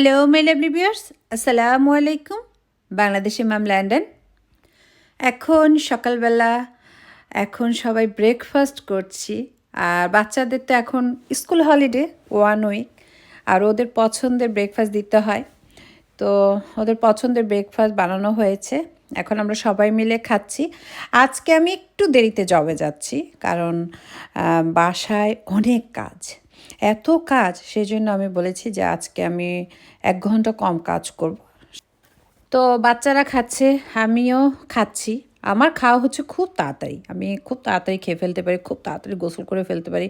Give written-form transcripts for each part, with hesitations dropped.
Hello my lovely viewers, আসসালামু আলাইকুম। বাংলাদেশি মাম London. এখন সকালবেলা, এখন সবাই ব্রেকফাস্ট করছি। আর বাচ্চাদের তো এখন স্কুল হলিডে 1 উইক, আর ওদের পছন্দের ব্রেকফাস্ট দিতে হয়। তো ওদের পছন্দের ব্রেকফাস্ট বানানো হয়েছে, এখন আমরা সবাই মিলে খাচ্ছি। আজকে আমি একটু দেরিতে জবে যাচ্ছি, কারণ বাসায় অনেক কাজ, এত কাজ, সেই জন্য আমি বলেছি যে আজকে আমি 1 ঘন্টা কম কাজ করব। তো বাচ্চারা খাচ্ছে, আমিও খাচ্ছি। আমার খাওয়া হচ্ছে খুব তাড়াতাড়ি, আমি খুব তাড়াতাড়ি খেয়ে ফেলতে পারি, খুব তাড়াতাড়ি গোসল করে ফেলতে পারি।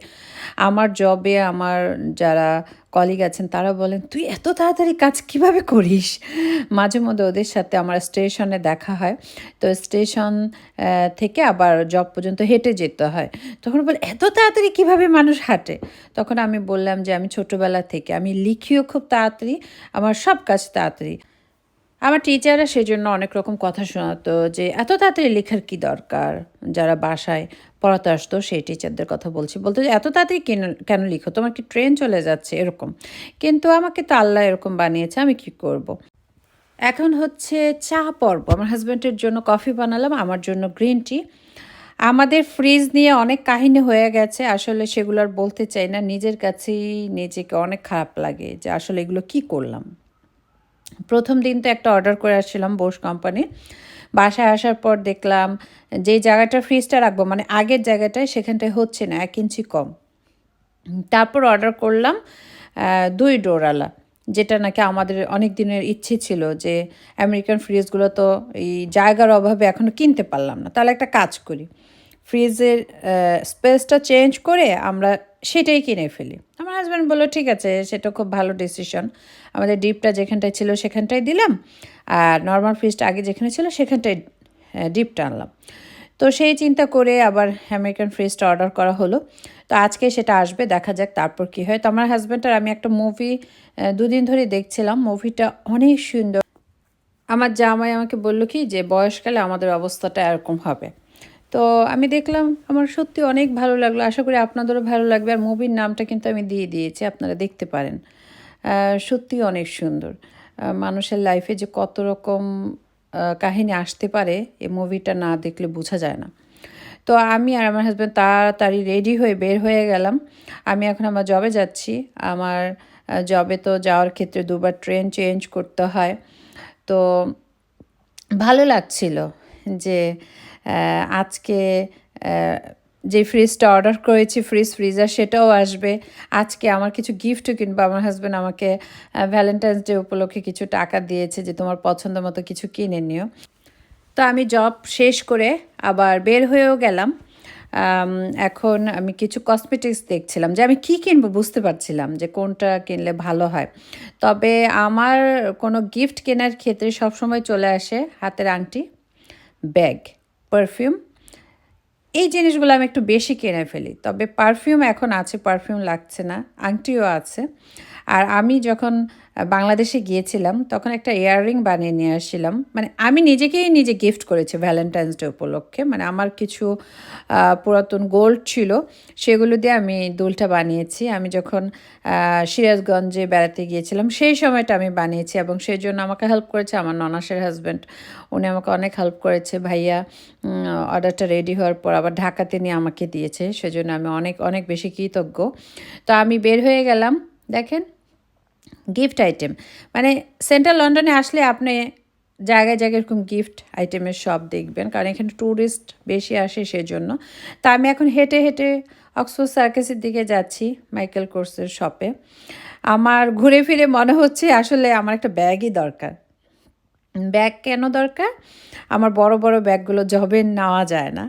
আমার জবে আমার যারা কলিগ আছেন তারা বলেন, তুই এত তাড়াতাড়ি কাজ কিভাবে করিস? মাঝে মধ্যে ওদের সাথে আমার স্টেশনে দেখা হয়, তো স্টেশন থেকে আবার জব পর্যন্ত হেঁটে যেতে হয়। তখন বলে, এত তাড়াতাড়ি কিভাবে মানুষ হাঁটে? তখন আমি বললাম যে আমি ছোটোবেলা থেকে আমি লিখিও খুব তাড়াতাড়ি, আমার সব কাজ তাড়াতাড়ি। আমার টিচাররা সেজন্য অনেক রকম কথা শোনাতো যে এত তাড়াতাড়ি লেখার কি দরকার। যারা বাসায় পড়াতে আসতো সেই টিচারদের কথা বলতো যে এত তাড়াতাড়ি কেন কেন লিখো, তোমার কি ট্রেন চলে যাচ্ছে এরকম। কিন্তু আমাকে তো আল্লাহ এরকম বানিয়েছে, আমি কি করব। এখন হচ্ছে চা পর্ব। আমার হাজব্যান্ডের জন্য কফি বানালাম, আমার জন্য গ্রিন টি। আমাদের ফ্রিজ নিয়ে অনেক কাহিনী হয়ে গেছে, আসলে সেগুলো আর বলতে চাই না। নিজের কাছেই নিজেকে অনেক খারাপ লাগে যে আসলে এগুলো কি করলাম। প্রথম দিন তো একটা অর্ডার করে আসছিলাম বোস কোম্পানি। বাসায় আসার পর দেখলাম যেই জায়গাটা ফ্রিজটা রাখবো, মানে আগের জায়গাটায়, সেখানটায় হচ্ছে না, 1 ইঞ্চি কম। তারপর অর্ডার করলাম 2 ডোরওয়ালা, যেটা নাকি আমাদের অনেক দিনের ইচ্ছে ছিল যে আমেরিকান ফ্রিজগুলো তো এই জায়গার অভাবে এখনও কিনতে পারলাম না। তাহলে একটা কাজ করি, ফ্রিজের স্পেসটা চেঞ্জ করে আমরা সেটাই কিনে ফেলি। আমার হাজব্যান্ড বললো ঠিক আছে, সেটা খুব ভালো ডিসিশন। আমাদের ডিপটা যেখানটায় ছিল সেখানটায় দিলাম, আর নর্মাল ফ্রিজটা আগে যেখানে ছিল সেখানটায় ডিপটা আনলাম। তো সেই চিন্তা করে আবার আমেরিকান ফ্রিজটা অর্ডার করা হলো। তো আজকে সেটা আসবে, দেখা যাক তারপর কী হয়। তো আমার হাজব্যান্ড আর আমি একটা মুভি 2 দিন ধরে দেখছিলাম, মুভিটা অনেক সুন্দর। আমার জামাই আমাকে বললো কি যে বয়সকালে আমাদের অবস্থাটা এরকম হবে। তো আমি দেখলাম, আমার সত্যি অনেক ভালো লাগলো, আশা করি আপনাদেরও ভালো লাগবে। আর মুভির নামটা কিন্তু আমি দিয়ে দিয়েছি, আপনারা দেখতে পারেন। সত্যি অনেক সুন্দর। মানুষের লাইফে যে কত রকম কাহিনী আসতে পারে, এই মুভিটা না দেখলে বোঝা যায় না। তো আমি আর আমার হাজব্যান্ড তাড়াতাড়ি রেডি হয়ে বের হয়ে গেলাম। আমি এখন আমার জবে যাচ্ছি। আমার জবে তো যাওয়ার ক্ষেত্রে 2বার ট্রেন চেঞ্জ করতে হয়। তো ভালো লাগছিল যে আজকে যে ফ্রিজটা অর্ডার করেছি, ফ্রিজার, সেটাও আসবে। আজকে আমার কিছু গিফটও কিনবো। আমার হাজব্যান্ড আমাকে ভ্যালেন্টাইন্স ডে উপলক্ষে কিছু টাকা দিয়েছে যে তোমার পছন্দ মতো কিছু কিনে নিও। তো আমি জব শেষ করে আবার বের হয়েও গেলাম। এখন আমি কিছু কসমেটিক্স দেখছিলাম যে আমি কী কিনবো, বুঝতে পারছিলাম যে কোনটা কিনলে ভালো হয়। তবে আমার কোনো গিফট কেনার ক্ষেত্রে সবসময় চলে আসে হাতের আংটি, ব্যাগ, পারফিউম। এই জিনিসগুলো আমি একটু বেশি কিনে ফেলি। তবে পারফিউম এখন আছে, পারফিউম লাগছে না, আংটিও আছে। আর আমি যখন বাংলাদেশে গিয়েছিলাম তখন একটা ইয়াররিং বানিয়ে নিয়ে আসছিলাম, মানে আমি নিজেকেই নিজে গিফট করেছি ভ্যালেন্টাইন্স ডে উপলক্ষে। মানে আমার কিছু পুরাতন গোল্ড ছিল, সেগুলো দিয়ে আমি দুলটা বানিয়েছি। আমি যখন সিরাজগঞ্জে বেড়াতে গিয়েছিলাম সেই সময়টা আমি বানিয়েছি, এবং সেই জন্য আমাকে হেল্প করেছে আমার ননাসের হাজব্যান্ড। উনি আমাকে অনেক হেল্প করেছে। ভাইয়া অর্ডারটা রেডি হওয়ার পর আবার ঢাকাতে নিয়ে আমাকে দিয়েছে, সেজন্য আমি অনেক অনেক বেশি কৃতজ্ঞ। তো আমি বের হয়ে গেলাম। দেখেন, গিফট আইটেম, মানে সেন্ট্রাল লন্ডনে আসলে আপনি জায়গায় জায়গায় এরকম গিফট আইটেমের শপ দেখবেন, কারণ এখানে ট্যুরিস্ট বেশি আসে সেজন্য। তা আমি এখন হেঁটে হেঁটে অক্সফোর্ড সার্কাসের দিকে যাচ্ছি, মাইকেল কোর্সের শপে। আমার ঘুরে ফিরে মনে হচ্ছে আসলে আমার একটা ব্যাগই দরকার। ব্যাগ কেন দরকার? আমার বড় বড় ব্যাগগুলো জবে নেওয়া যায় না,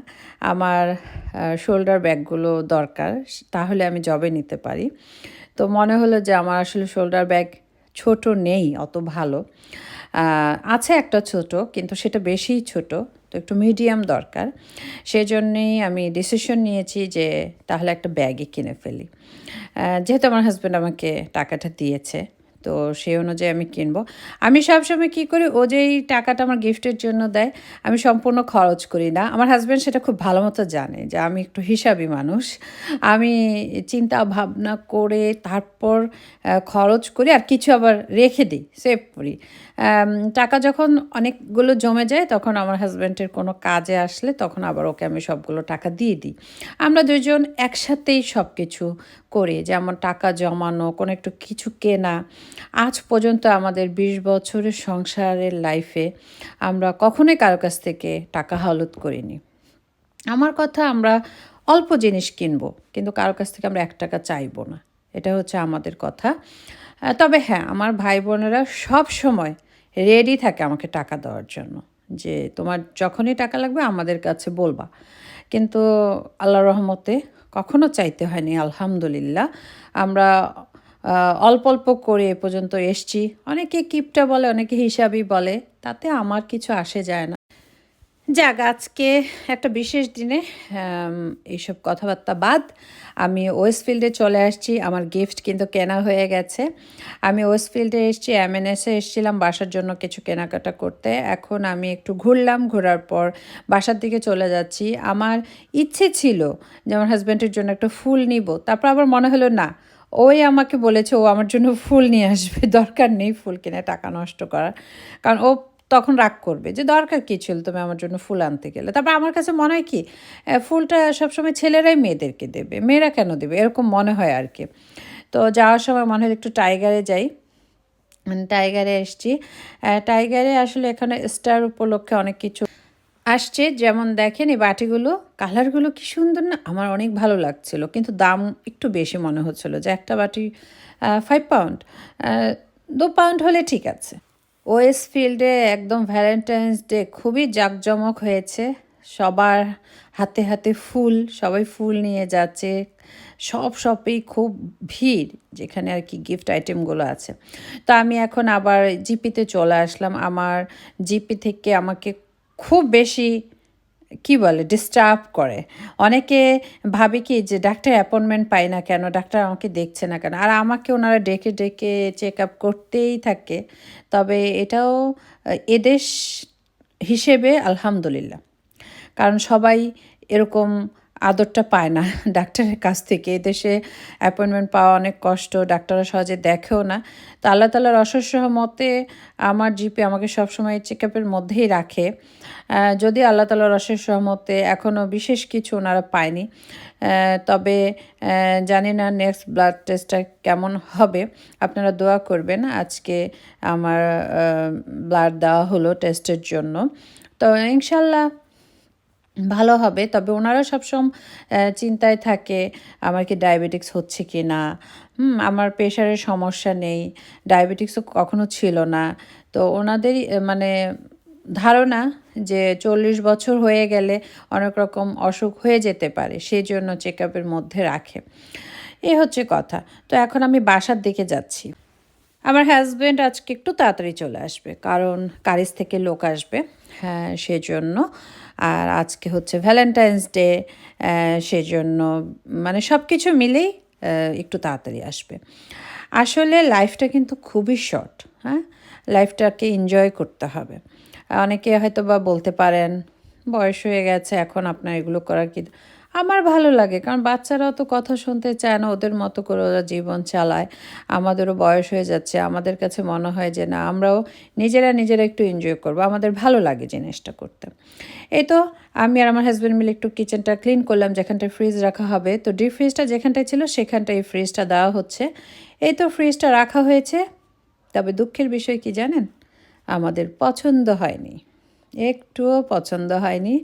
আমার শোল্ডার ব্যাগগুলো দরকার, তাহলে আমি জবে নিতে পারি। তো মনে হলো যে আমার আসলে শোল্ডার ব্যাগ ছোট নেই অত ভালো, আছে একটা ছোট, কিন্তু সেটা বেশিই ছোট, তো একটু মিডিয়াম দরকার। সেজন্যেই আমি ডিসিশন নিয়েছি যে তাহলে একটা ব্যাগই কিনে ফেলি। যেহেতু আমার হাজব্যান্ড আমাকে টাকাটা দিয়েছে, তো সেই অনুযায়ী আমি কিনবো। আমি সবসময় কী করি, ও যেই টাকাটা আমার গিফটের জন্য দেয় আমি সম্পূর্ণ খরচ করি না। আমার হাজব্যান্ড সেটা খুব ভালো মতো জানে যে আমি একটু হিসাবি মানুষ। আমি চিন্তা ভাবনা করে তারপর খরচ করি, আর কিছু আবার রেখে দিই, সেভ করি। টাকা যখন অনেকগুলো জমে যায় তখন আমার হাজব্যান্ডের কোনো কাজে আসলে তখন আবার ওকে আমি সবগুলো টাকা দিয়ে দিই। আমরা দুজন একসাথেই সব কিছু করি, যেমন টাকা জমানো, কোনো একটু কিছু কেনা। আজ পর্যন্ত আমাদের ২০ বছরের সংসারের লাইফে আমরা কখনোই কারো কাছ থেকে টাকা হাওলাত করিনি। আমার কথা, আমরা অল্প জিনিস কিনবো কিন্তু কারো কাছ থেকে আমরা ১ টাকা চাইবো না। এটা হচ্ছে আমাদের কথা। তবে হ্যাঁ, আমার ভাই বোনেরা সব সময় রেডি থাকে আমাকে টাকা দেওয়ার জন্য, যে তোমার যখনই টাকা লাগবে আমাদের কাছে বলবা। কিন্তু আল্লাহর রহমতে কখনো চাইতে হয়নি, আলহামদুলিল্লাহ। আমরা অল্প অল্প করে এ পর্যন্ত এসছি। অনেকে কিপটা বলে, অনেকে হিসাবই বলে, তাতে আমার কিছু আসে যায় না। যাক, আজকে একটা বিশেষ দিনে এইসব কথাবার্তা বাদ আমি ওয়েস্টফিল্ডে চলে আসছি। আমার গিফট কিন্তু কেনা হয়ে গেছে। আমি ওয়েস্টফিল্ডে এসেছি, এমএনএসে এসেছিলাম বাসার জন্য কিছু কেনাকাটা করতে। এখন আমি একটু ঘুরলাম, ঘোরার পর বাসার দিকে চলে যাচ্ছি। আমার ইচ্ছে ছিল যে আমার হাজব্যান্ডের জন্য একটা ফুল নিব, তারপর আবার মনে হলো না, ওই আমাকে বলেছে ও আমার জন্য ফুল নিয়ে আসবে, দরকার নেই ফুল কিনে টাকা নষ্ট করার। কারণ ও তখন রাগ করবে যে দরকার কী ছিল তুমি আমার জন্য ফুল আনতে গেলে। তারপর আমার কাছে মনে হয় কি, ফুলটা সবসময় ছেলেরাই মেয়েদেরকে দেবে, মেয়েরা কেন দেবে, এরকম মনে হয় আর কি। তো যাওয়ার সময় মনে হয় একটু টাইগারে যাই, টাইগারে এসছি। টাইগারে আসলে এখানে স্টার উপলক্ষে অনেক কিছু আসছে। যেমন দেখেন এই বাটিগুলো, কালারগুলো কি সুন্দর না, আমার অনেক ভালো লাগছিল, কিন্তু দাম একটু বেশি মনে হচ্ছিল, যে একটা বাটি 5 পাউন্ড, 2 পাউন্ড হলে ঠিক আছে। ওয়েস্টফিল্ডে একদম ভ্যালেন্টাইন্স ডে খুবই জাঁকজমক হয়েছে। সবার হাতে হাতে ফুল, সবাই ফুল নিয়ে যাচ্ছে। সব শপেই খুব ভিড়, যেখানে আর কি গিফট আইটেমগুলো আছে। তো আমি এখন আবার জিপিতে চলে আসলাম। আমার জিপি থেকে আমাকে খুব বেশি কি বলে ডিস্টার্ব করে। অনেকে ভাবে কি যে ডাক্তার অ্যাপয়েন্টমেন্ট পাই না কেন, ডাক্তার আমাকে দেখছে না কেন, আর আমাকে ওনারা ডেকে ডেকে চেক আপ করতেই থাকে। তবে এটাও এদেশ হিসেবে আলহামদুলিল্লাহ, কারণ সবাই এরকম আদরটা পায় না ডাক্তারের কাছ থেকে। এদেশে অ্যাপয়েন্টমেন্ট পাওয়া অনেক কষ্ট, ডাক্তাররা সহজে দেখেও না। তো আল্লাহ তাআলার অশেষ রহমতে আমার জিপি আমাকে সবসময় চেক আপের মধ্যেই রাখে। যদি আল্লাহ তাআলার অশেষ রহমতে এখনও বিশেষ কিছু ওনারা পায়নি। তবে জানি না নেক্সট ব্লাড টেস্টটা কেমন হবে, আপনারা দোয়া করবেন। আজকে আমার ব্লাড দেওয়া হলো টেস্টের জন্য, তো ইনশাল্লাহ ভালো হবে। তবে ওনারা সবসময় চিন্তায় থাকে আমার কি ডায়াবেটিক্স হচ্ছে কি না। আমার প্রেশারের সমস্যা নেই, ডায়াবেটিক্সও কখনো ছিল না। তো ওনাদেরই মানে ধারণা যে 40 বছর হয়ে গেলে অনেক রকম অসুখ হয়ে যেতে পারে, সেই জন্য চেক আপের মধ্যে রাখে। এই হচ্ছে কথা। তো এখন আমি বাসার দিকে যাচ্ছি। আমার হাজব্যান্ড আজকে একটু তাড়াতাড়ি চলে আসবে, কারণ কারিজ থেকে লোক আসবে, হ্যাঁ সেজন্য। আর আজকে হচ্ছে ভ্যালেন্টাইন্স ডে, সেজন্য মানে সব কিছু মিলেই একটু তাড়াতাড়ি আসবে। আসলে লাইফটা কিন্তু খুবই শর্ট, হ্যাঁ, লাইফটাকে এনজয় করতে হবে। অনেকে হয়তো বা বলতে পারেন বয়স হয়ে গেছে এখন আপনার এগুলো করার কি। আমার ভালো লাগে, কারণ বাচ্চারাও তো কথা শুনতে চায় না, ওদের মতো করে ওরা জীবন চালায়। আমাদেরও বয়স হয়ে যাচ্ছে, আমাদের কাছে মনে হয় যে না, আমরাও নিজেরা নিজেরা একটু এনজয় করবো, আমাদের ভালো লাগে জিনিসটা করতে। এই তো আমি আর আমার হাজব্যান্ড মিলে একটু কিচেনটা ক্লিন করলাম, যেখানটায় ফ্রিজ রাখা হবে। তো ডিপ ফ্রিজটা যেখানটায় ছিল সেখানটায় এই ফ্রিজটা দেওয়া হচ্ছে। এই তো ফ্রিজটা রাখা হয়েছে। তবে দুঃখের বিষয় কি জানেন, আমাদের পছন্দ হয়নি, একটুও পছন্দ হয়নি।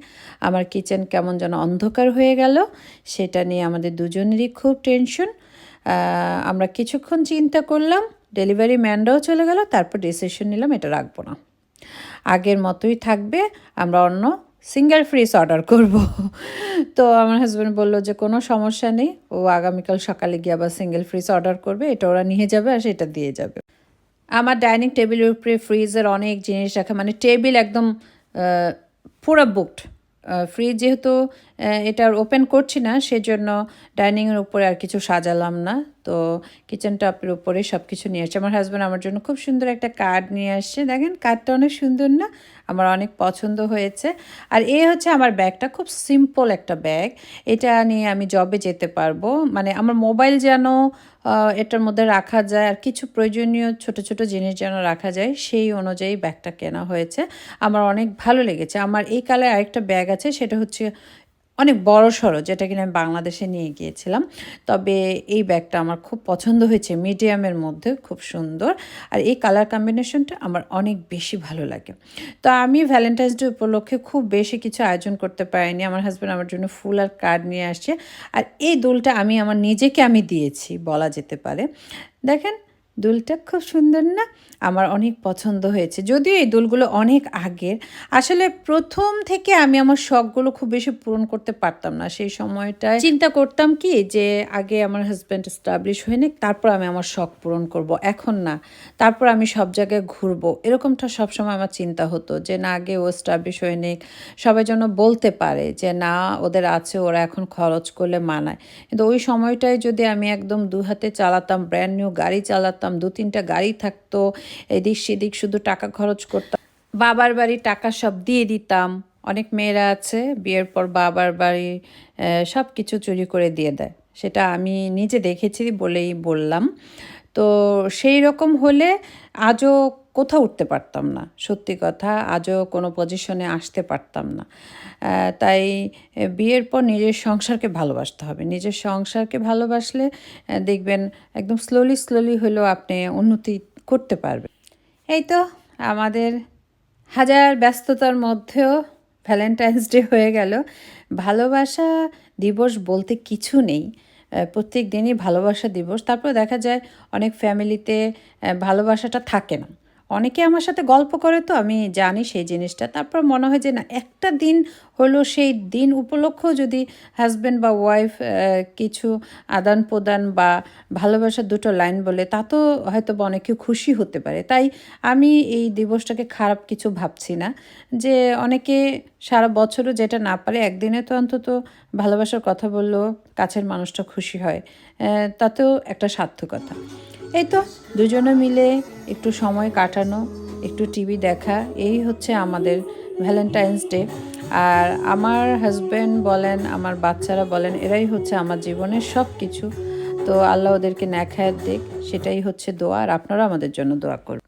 আমার কিচেন কেমন যেন অন্ধকার হয়ে গেল, সেটা নিয়ে আমাদের দুজনেরই খুব টেনশন। আমরা কিছুক্ষণ চিন্তা করলাম, ডেলিভারি ম্যানরাও চলে গেল, তারপর ডিসিশন নিলাম এটা রাখবো না, আগের মতোই থাকবে, আমরা অন্য সিঙ্গেল ফ্রিজ অর্ডার করব। তো আমার হাজব্যান্ড বললো যে কোনো সমস্যা নেই, ও আগামীকাল সকালে গিয়ে আবার সিঙ্গেল ফ্রিজ অর্ডার করবে, এটা ওরা নিয়ে যাবে আর সেটা দিয়ে যাবে। আমার ডাইনিং টেবিলের উপরে ফ্রিজের অনেক জিনিস রাখা, মানে টেবিল একদম পুরো বুকড। ফ্রিজ যেহেতু এটার ওপেন করছি না, সেজন্য ডাইনিংয়ের উপরে আর কিছু সাজালাম না। তো কিচেন টপের উপরে সব কিছু নিয়ে আসছে। আমার হাজব্যান্ড আমার জন্য খুব সুন্দর একটা কার্ড নিয়ে আসছে, দেখেন কার্ডটা অনেক সুন্দর না, আমার অনেক পছন্দ হয়েছে। আর এই হচ্ছে আমার ব্যাগটা, খুব সিম্পল একটা ব্যাগ, এটা নিয়ে আমি জবে যেতে পারবো, মানে আমার মোবাইল যেন এটার মধ্যে রাখা যায় আর কিছু প্রয়োজনীয় ছোট ছোট জিনিস যেন রাখা যায়, সেই অনুযায়ী ব্যাগটা কেনা হয়েছে। আমার অনেক ভালো লেগেছে। আমার এই কালার আরেকটা ব্যাগ আছে, সেটা হচ্ছে অনেক বড় সড়ো, যেটা কিনা আমি বাংলাদেশে নিয়ে গিয়েছিলাম। তবে এই ব্যাগটা আমার খুব পছন্দ হয়েছে, মিডিয়ামের মধ্যে খুব সুন্দর। আর এই কালার কম্বিনেশনটা আমার অনেক বেশি ভালো লাগে। তো আমি ভ্যালেন্টাইন্স ডে উপলক্ষে খুব বেশি কিছু আয়োজন করতে পারিনি। আমার হাজব্যান্ড আমার জন্য ফুল আর কার্ড নিয়ে আসছে। আর এই দুলটা আমি আমার নিজেকে আমি দিয়েছি বলা যেতে পারে। দেখেন দুলটা খুব সুন্দর না, আমার অনেক পছন্দ হয়েছে। যদিও এই দুলগুলো অনেক আগের, আসলে প্রথম থেকে আমি আমার শখগুলো খুব বেশি পূরণ করতে পারতাম না। সেই সময়টায় চিন্তা করতাম কি যে আগে আমার হাজব্যান্ড এস্টাবলিশ হয়ে নিক, তারপর আমি আমার শখ পূরণ করব, এখন না, তারপর আমি সব জায়গায় ঘুরবো, এরকমটা সবসময় আমার চিন্তা হতো যে না, আগে ও এস্টাবলিশ হয়ে নিক, সবাই যেন বলতে পারে যে না ওদের আছে, ওরা এখন খরচ করলে মানায়। কিন্তু ওই সময়টায় যদি আমি একদম দু হাতে চালাতাম, ব্র্যান্ড নিউ গাড়ি চালাতাম, 2-3টা গাড়ি থাকতো, এদিক সেদিক শুধু টাকা খরচ করতাম, বাবার বাড়ি টাকা সব দিয়ে দিতাম। অনেক মেয়েরা আছে বিয়ের পর বাবার বাড়ি সব কিছু চুরি করে দিয়ে দেয়, সেটা আমি নিজে দেখেছি বলেই বললাম। তো সেই রকম হলে আজও কোথাও উঠতে পারতাম না, সত্যি কথা, আজও কোনো পজিশনে আসতে পারতাম না। তাই বিয়ের পর নিজের সংসারকে ভালোবাসতে হবে। নিজের সংসারকে ভালোবাসলে দেখবেন একদম স্লোলি স্লোলি হলেও আপনি উন্নতি করতে পারবেন। এই তো আমাদের হাজার ব্যস্ততার মধ্যেও ভ্যালেন্টাইন্স ডে হয়ে গেল। ভালোবাসা দিবস বলতে কিছু নেই, প্রত্যেক দিনই ভালোবাসা দিবস। তারপর দেখা যায় অনেক ফ্যামিলিতে ভালোবাসাটা থাকে না। অনেকে আমার সাথে গল্প করে, তো আমি জানি সেই জিনিসটা। তারপর মনে হয় যে না, একটা দিন হলো, সেই দিন উপলক্ষেও যদি হাজব্যান্ড বা ওয়াইফ কিছু আদান প্রদান বা ভালোবাসার দুটো লাইন বলে, তা তো হয়তো বা অনেকে খুশি হতে পারে। তাই আমি এই দিবসটাকে খারাপ কিছু ভাবছি না, যে অনেকে সারা বছরও যেটা না পারে, একদিনে তো অন্তত ভালোবাসার কথা বললেও কাছের মানুষটা খুশি হয়, তাতেও একটা সার্থকতা। এই তো দুজনে মিলে একটু সময় কাটানো, একটু টিভি দেখা, এই হচ্ছে আমাদের ভ্যালেন্টাইন্স ডে। আর আমার হাজব্যান্ড বলেন, আমার বাচ্চারা বলেন, এরাই হচ্ছে আমার জীবনের সব কিছু। তো আল্লাহ ওদেরকে ন্যাখায়াত দিক, সেটাই হচ্ছে দোয়া। আর আপনারা আমাদের জন্য দোয়া করুন।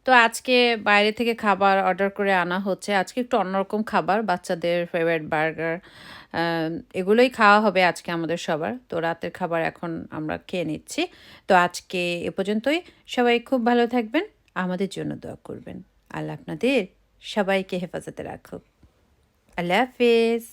তো আজকে বাইরে থেকে খাবার অর্ডার করে আনা হচ্ছে। আজকে একটু অন্যরকম খাবার, বাচ্চাদের ফেভারিট বার্গার, এগুলোই খাওয়া হবে আজকে আমাদের সবার। তো রাতের খাবার এখন আমরা খেয়ে নিচ্ছি। তো আজকে এ পর্যন্তই। সবাই খুব ভালো থাকবেন, আমাদের জন্য দোয়া করবেন। আল্লাহ আপনাদের সবাইকে হেফাজতে রাখুক। আল্লাহ হাফেজ।